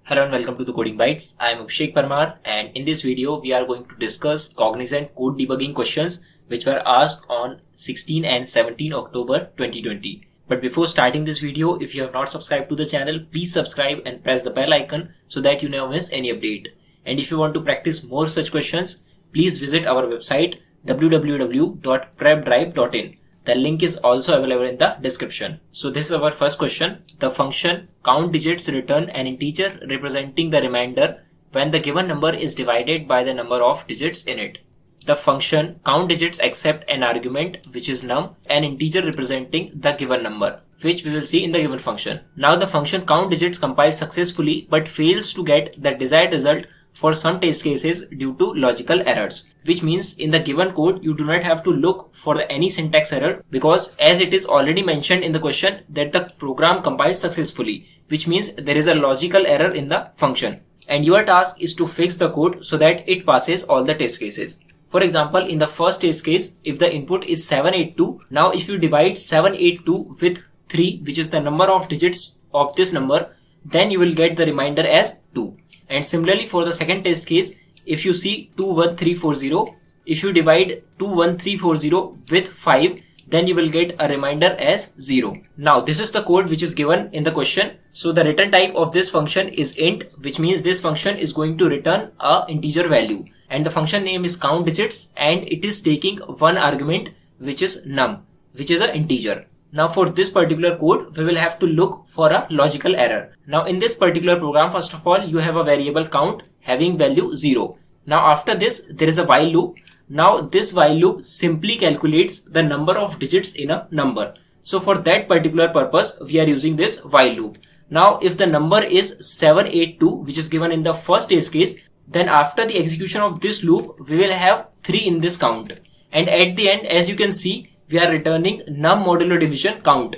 Hello and welcome to the Coding Bytes. I am Abhishek Parmar, and in this video we are going to discuss Cognizant code debugging questions which were asked on 16 and 17 October 2020. But before starting this video, if you have not subscribed to the channel, please subscribe and press the bell icon so that you never miss any update. And if you want to practice more such questions, please visit our website www.prepdrive.in. The link is also available in the description. So this is our first question. The function count digits return an integer representing the remainder when the given number is divided by the number of digits in it. The function count digits accept an argument which is num, an integer representing the given number, which we will see in the given function. Now the function count digits compiles successfully but fails to get the desired result for some test cases due to logical errors, which means in the given code you do not have to look for any syntax error, because as it is already mentioned in the question that the program compiles successfully, which means there is a logical error in the function, and your task is to fix the code so that it passes all the test cases. For example, in the first test case, if the input is 782, now if you divide 782 with 3, which is the number of digits of this number, then you will get the remainder as 2. And similarly for the second test case, if you see 21340, if you divide 21340 with 5, then you will get a remainder as 0. Now this is the code which is given in the question. So the return type of this function is int, which means this function is going to return a integer value, and the function name is count digits, and it is taking one argument which is num, which is an integer. Now for this particular code, we will have to look for a logical error. Now in this particular program, first of all, you have a variable count having value 0. Now after this, there is a while loop. Now this while loop simply calculates the number of digits in a number. So for that particular purpose, we are using this while loop. Now if the number is 782, which is given in the first test case, then after the execution of this loop, we will have 3 in this count. And at the end, as you can see, we are returning num modulo division count,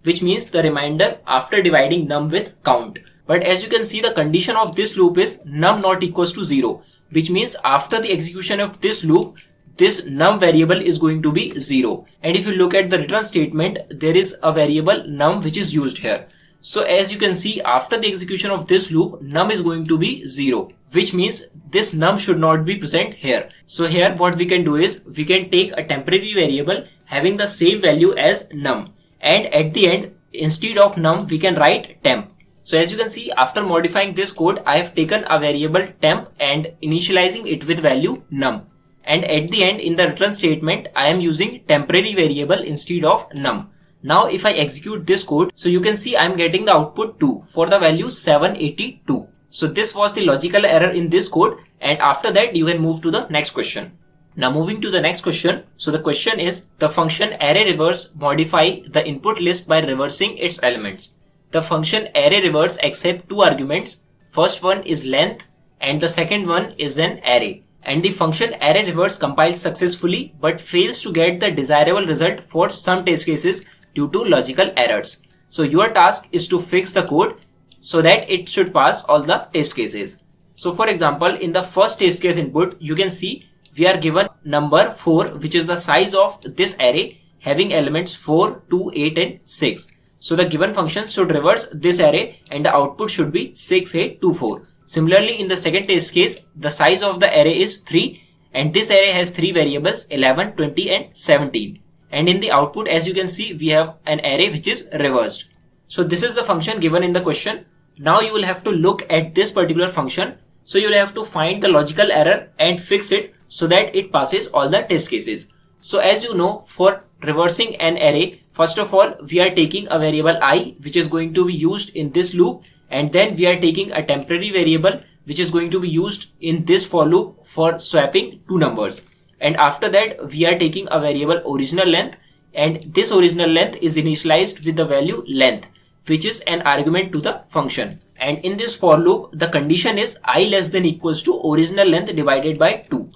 which means the remainder after dividing num with count. But as you can see, the condition of this loop is num not equals to 0, which means after the execution of this loop, this num variable is going to be 0. And if you look at the return statement, there is a variable num which is used here. So as you can see, after the execution of this loop, num is going to be 0, which means this num should not be present here. So here what we can do is we can take a temporary variable having the same value as num, and at the end, instead of num, we can write temp. So as you can see, after modifying this code, I have taken a variable temp and initializing it with value num, and at the end in the return statement, I am using temporary variable instead of num. Now if I execute this code, so you can see I am getting the output 2 for the value 782. So this was the logical error in this code, and after that you can move to the next question. Now moving to the next question. So the question is, the function array reverse modify the input list by reversing its elements. The function array reverse accept two arguments. First one is length and the second one is an array. And the function array reverse compiles successfully but fails to get the desirable result for some test cases due to logical errors. So your task is to fix the code so that it should pass all the test cases. So for example, in the first test case input, you can see we are given number 4, which is the size of this array having elements 4, 2, 8 and 6. So the given function should reverse this array and the output should be 6, 8, 2, 4. Similarly, in the second test case, the size of the array is 3 and this array has 3 variables 11, 20 and 17. And in the output, as you can see, we have an array which is reversed. So this is the function given in the question. Now you will have to look at this particular function. So you will have to find the logical error and fix it so that it passes all the test cases. So as you know, for reversing an array, first of all, we are taking a variable I which is going to be used in this loop, and then we are taking a temporary variable which is going to be used in this for loop for swapping two numbers. And after that, we are taking a variable original length, and this original length is initialized with the value length, which is an argument to the function. And in this for loop, the condition is I less than equals to original length divided by 2.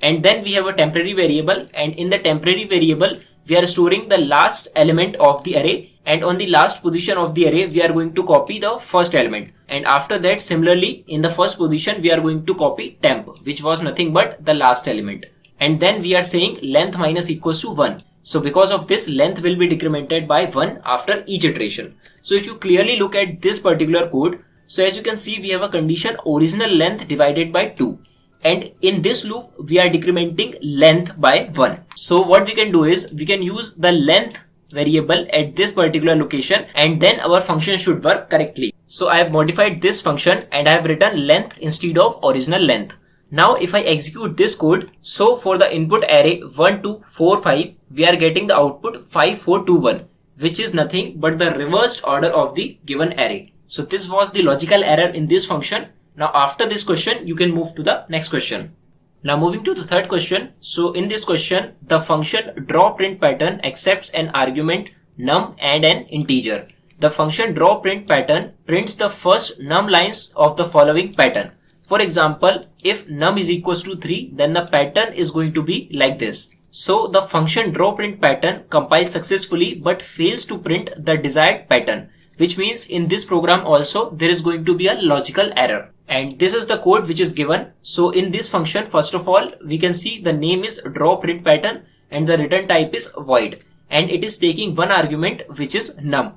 And then we have a temporary variable, and in the temporary variable, we are storing the last element of the array, and on the last position of the array, we are going to copy the first element. And after that, similarly, in the first position, we are going to copy temp, which was nothing but the last element. And then we are saying length minus equals to 1. So because of this, length will be decremented by 1 after each iteration. So if you clearly look at this particular code, So as you can see, we have a condition original length divided by 2. And in this loop, we are decrementing length by 1. So what we can do is, we can use the length variable at this particular location, and then our function should work correctly. So I have modified this function and I have written length instead of original length. Now if I execute this code, so for the input array 1, 2, 4, 5, we are getting the output 5, 4, 2, 1, which is nothing but the reversed order of the given array. So this was the logical error in this function. Now after this question, you can move to the next question. Now moving to the third question. So in this question, the function drawPrint_pattern accepts an argument num and an integer. The function drawPrint_pattern prints the first num lines of the following pattern. For example, if num is equals to 3, then the pattern is going to be like this. So the function drawPrint_pattern compiles successfully but fails to print the desired pattern, which means in this program also there is going to be a logical error. And this is the code which is given. So in this function, first of all, we can see the name is drawPrint_pattern and the return type is void, and it is taking one argument which is num.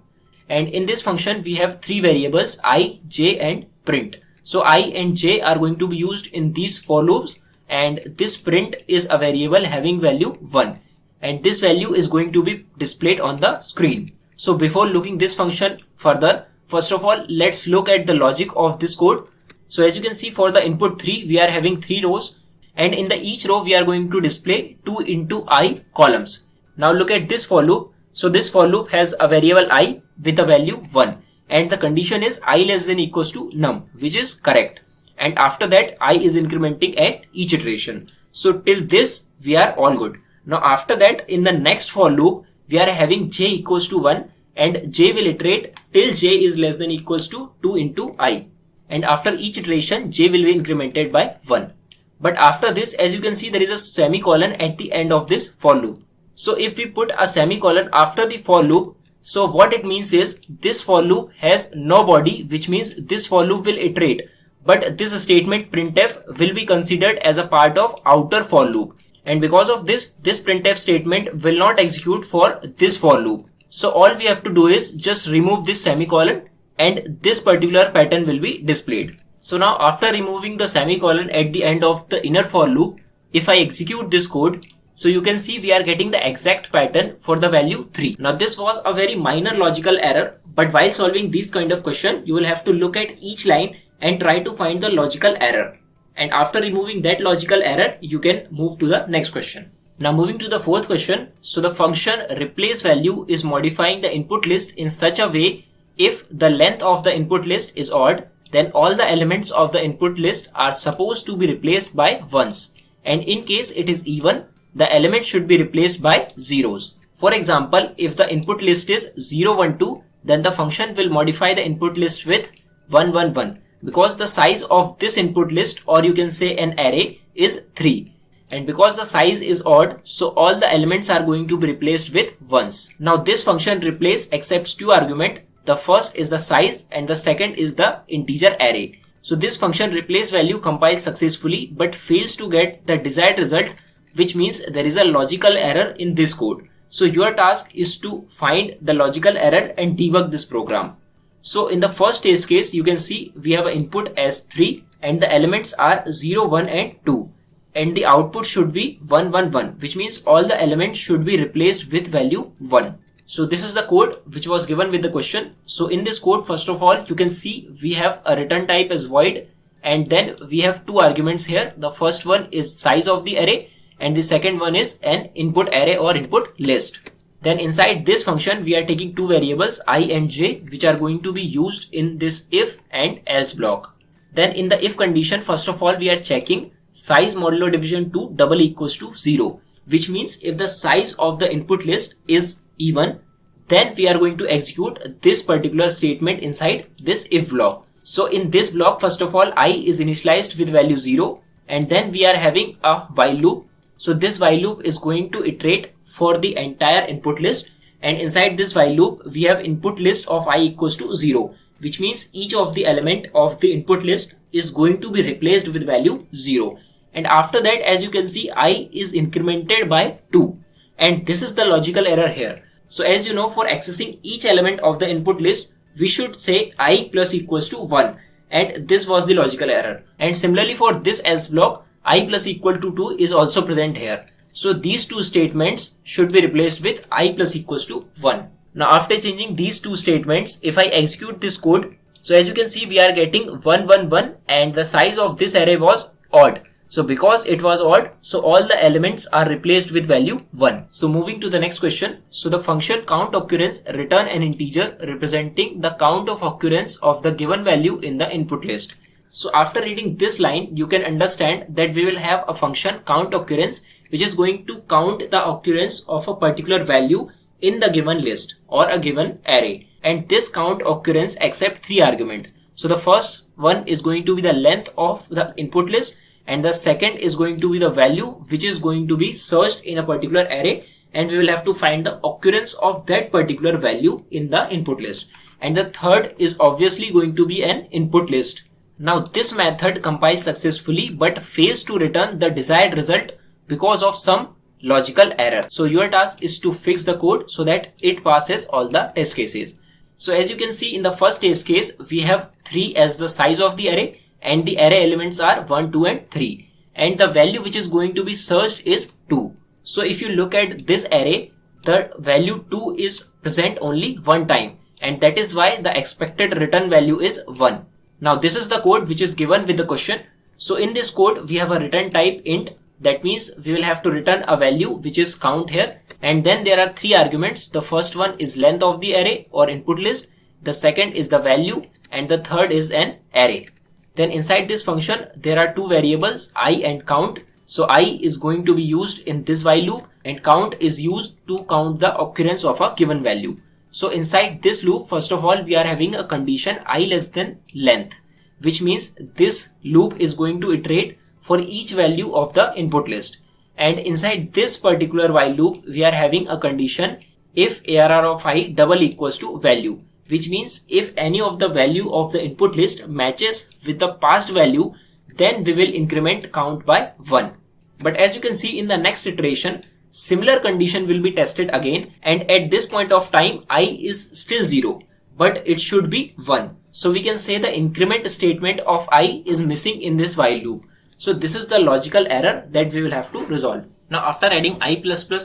And in this function, we have three variables I, j and print. So I and j are going to be used in these for loops, and this print is a variable having value 1, and this value is going to be displayed on the screen. So before looking this function further, first of all, let's look at the logic of this code. So as you can see, for the input 3, we are having 3 rows, and in the each row we are going to display 2 into I columns. Now look at this for loop. So this for loop has a variable I with a value 1, and the condition is I less than equals to num, which is correct. And after that, I is incrementing at each iteration. So till this, we are all good. Now after that, in the next for loop, we are having j equals to 1, and j will iterate till j is less than equals to 2 into I. And after each iteration, j will be incremented by 1. But after this, as you can see, there is a semicolon at the end of this for loop. So if we put a semicolon after the for loop, so what it means is this for loop has no body, which means this for loop will iterate. But this statement printf will be considered as a part of outer for loop. And because of this printf statement will not execute for this for loop. So all we have to do is just remove this semicolon, and this particular pattern will be displayed. So now after removing the semicolon at the end of the inner for loop, if I execute this code, so you can see we are getting the exact pattern for the value 3. Now this was a very minor logical error, but while solving this kind of question, you will have to look at each line and try to find the logical error. And after removing that logical error, you can move to the next question. Now moving to the fourth question. So the function replace value is modifying the input list in such a way, if the length of the input list is odd, then all the elements of the input list are supposed to be replaced by ones. And in case it is even, the element should be replaced by zeros. For example, if the input list is 0, 1, 2, then the function will modify the input list with 1, 1, 1, because the size of this input list, or you can say an array, is 3. And because the size is odd, so all the elements are going to be replaced with ones. Now this function replace accepts two arguments. The first is the size and the second is the integer array. So this function replace value compiles successfully but fails to get the desired result, which means there is a logical error in this code. So your task is to find the logical error and debug this program. So in the first test case, you can see we have an input as 3 and the elements are 0, 1 and 2. And the output should be 1, 1, 1, which means all the elements should be replaced with value 1. So this is the code which was given with the question. So in this code, first of all, you can see we have a return type as void, and then we have two arguments here. The first one is size of the array and the second one is an input array or input list. Then inside this function, we are taking two variables I and j, which are going to be used in this if and else block. Then in the if condition, first of all, we are checking size modulo division 2 double equals to 0, which means if the size of the input list is even, then we are going to execute this particular statement inside this if block. So in this block, first of all, I is initialized with value 0, and then we are having a while loop. So this while loop is going to iterate for the entire input list, and inside this while loop we have input list of I equals to 0, which means each of the element of the input list is going to be replaced with value 0. And after that, as you can see, I is incremented by 2. And this is the logical error here. So as you know, for accessing each element of the input list, we should say I plus equals to 1. and this was the logical error. And similarly for this else block, I plus equal to 2 is also present here. So these two statements should be replaced with I plus equals to 1. Now after changing these two statements, if I execute this code, so as you can see we are getting 1 1 1 and the size of this array was odd. So because it was odd, so all the elements are replaced with value 1. So moving to the next question. So the function count occurrence return an integer representing the count of occurrence of the given value in the input list. So after reading this line, you can understand that we will have a function count occurrence which is going to count the occurrence of a particular value in the given list or a given array. And this count occurrence accepts 3 arguments. So the first one is going to be the length of the input list, and the second is going to be the value which is going to be searched in a particular array, and we will have to find the occurrence of that particular value in the input list. And the third is obviously going to be an input list. Now this method compiles successfully but fails to return the desired result because of some logical error. So your task is to fix the code so that it passes all the test cases. So as you can see in the first test case, we have 3 as the size of the array and the array elements are 1, 2 and 3. And the value which is going to be searched is 2. So if you look at this array, the value 2 is present only one time, and that is why the expected return value is 1. Now this is the code which is given with the question. So in this code we have a return type int. That means we will have to return a value which is count here, and then there are 3 arguments. The first one is length of the array or input list, the second is the value, and the third is an array. Then inside this function there are 2 variables I and count. So I is going to be used in this while loop and count is used to count the occurrence of a given value. So inside this loop, first of all we are having a condition I less than length, which means this loop is going to iterate for each value of the input list. And inside this particular while loop we are having a condition if ARR of I double equals to value, which means if any of the value of the input list matches with the past value, then we will increment count by 1. But as you can see in the next iteration, similar condition will be tested again, and at this point of time I is still 0, but it should be 1. So we can say the increment statement of I is missing in this while loop. So this is the logical error that we will have to resolve. Now after adding I++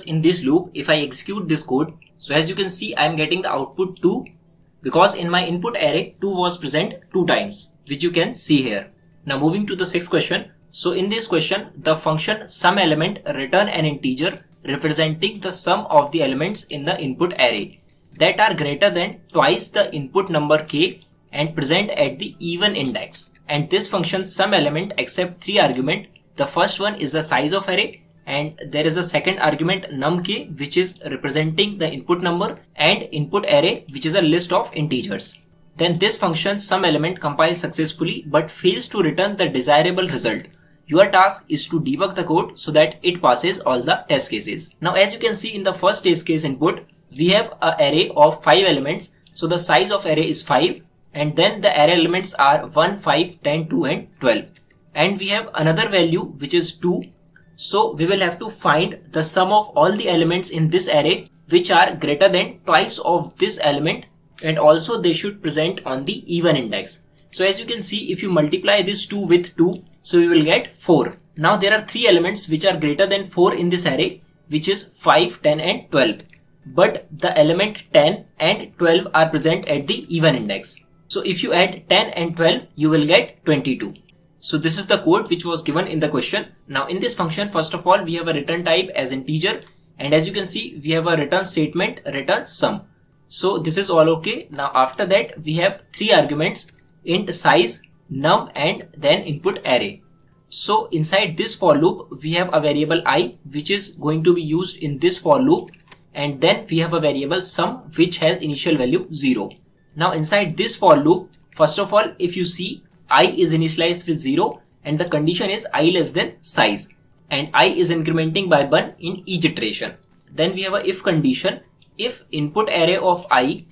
in this loop, if I execute this code, so as you can see I am getting the output 2 because in my input array 2 was present 2 times, which you can see here. Now moving to the 6th question. So in this question, the function sum element return an integer representing the sum of the elements in the input array that are greater than twice the input number k and present at the even index. And this function sum element accepts 3 arguments. The first one is the size of array, and there is a second argument numk, which is representing the input number, and input array, which is a list of integers. Then this function sum element compiles successfully but fails to return the desirable result. Your task is to debug the code so that it passes all the test cases. Now as you can see in the first test case input, we have an array of 5 elements. So the size of array is 5. And then the array elements are 1, 5, 10, 2 and 12. And we have another value which is 2. So we will have to find the sum of all the elements in this array which are greater than twice of this element, and also they should present on the even index. So as you can see, if you multiply this 2 with 2, so you will get 4. Now there are 3 elements which are greater than 4 in this array, which is 5, 10 and 12. But the element 10 and 12 are present at the even index. So if you add 10 and 12, you will get 22. So this is the code which was given in the question. Now in this function, first of all, we have a return type as integer. And as you can see, we have a return statement, return sum. So this is all okay. Now after that, we have 3 arguments, int size, num and then input array. So inside this for loop, we have a variable I which is going to be used in this for loop. And then we have a variable sum which has initial value 0. Now inside this for loop, first of all, if you see, I is initialized with 0 and the condition is I less than size, and I is incrementing by 1 in each iteration. Then we have a if condition. If input array of I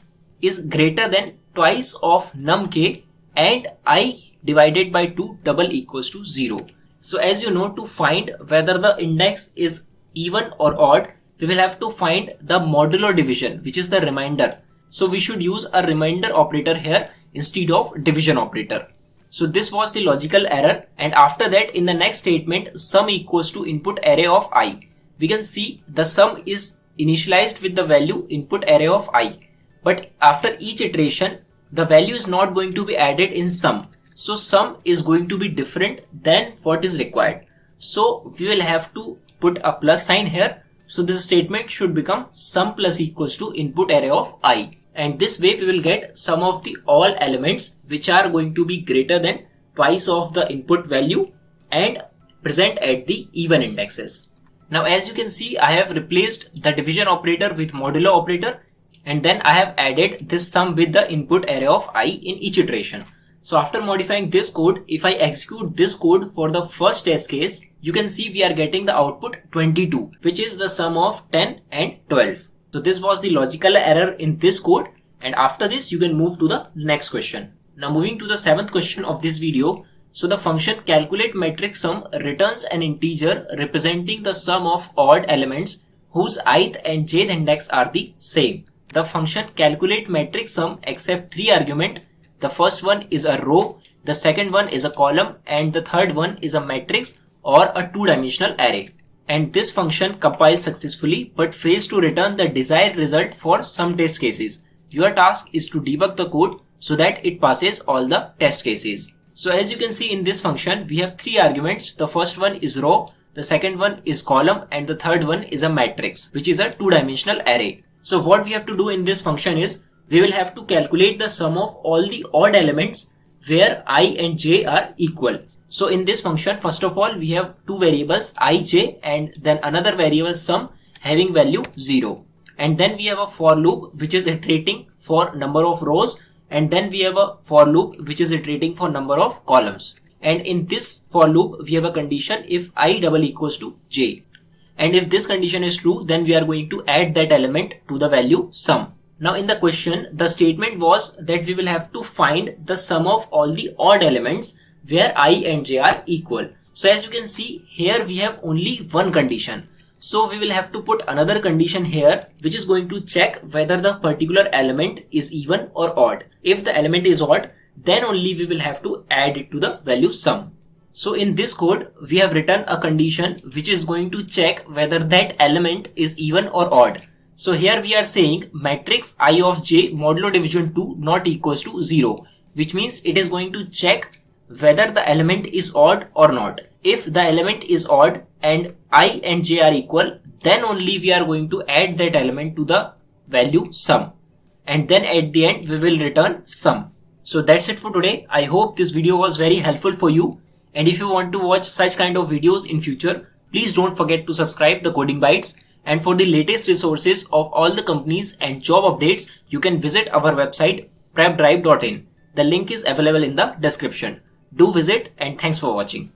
is greater than twice of num k and I divided by 2 double equals to 0. So as you know, to find whether the index is even or odd, we will have to find the modulo division, which is the remainder. So we should use a remainder operator here instead of division operator. So this was the logical error, and after that in the next statement sum equals to input array of I. We can see the sum is initialized with the value input array of I, but after each iteration the value is not going to be added in sum. So sum is going to be different than what is required. So we will have to put a plus sign here. So this statement should become sum plus equals to input array of I. And this way we will get sum of the all elements which are going to be greater than twice of the input value and present at the even indexes. Now as you can see, I have replaced the division operator with modulo operator, and then I have added this sum with the input array of I in each iteration. So after modifying this code, if I execute this code for the first test case, you can see we are getting the output 22, which is the sum of 10 and 12. So this was the logical error in this code, and after this you can move to the next question. Now moving to the 7th question of this video. So the function calculate matrix sum returns an integer representing the sum of odd elements whose ith and jth index are the same. The function calculate matrix sum accepts 3 arguments. The first one is a row, the second one is a column, and the third one is a matrix or a two-dimensional array. And this function compiles successfully but fails to return the desired result for some test cases. Your task is to debug the code so that it passes all the test cases. So as you can see in this function, we have 3 arguments. The first one is row, the second one is column, and the third one is a matrix, which is a two-dimensional array. So what we have to do in this function is, we will have to calculate the sum of all the odd elements where I and j are equal. So in this function, first of all, we have 2 variables I, j, and then another variable sum having value 0. And then we have a for loop which is iterating for number of rows, and then we have a for loop which is iterating for number of columns. And in this for loop we have a condition if I double equals to j. And if this condition is true, then we are going to add that element to the value sum. Now in the question, the statement was that we will have to find the sum of all the odd elements where I and j are equal. So as you can see here, we have only one condition. So we will have to put another condition here which is going to check whether the particular element is even or odd. If the element is odd, then only we will have to add it to the value sum. So in this code, we have written a condition which is going to check whether that element is even or odd. So here we are saying matrix I of j modulo division 2 not equals to 0, which means it is going to check whether the element is odd or not. If the element is odd and I and j are equal, then only we are going to add that element to the value sum. And then at the end we will return sum. So that's it for today. I hope this video was very helpful for you. And if you want to watch such kind of videos in future, please don't forget to subscribe the Coding Bytes. And for the latest resources of all the companies and job updates, you can visit our website prepdrive.in. The link is available in the description. Do visit, and thanks for watching.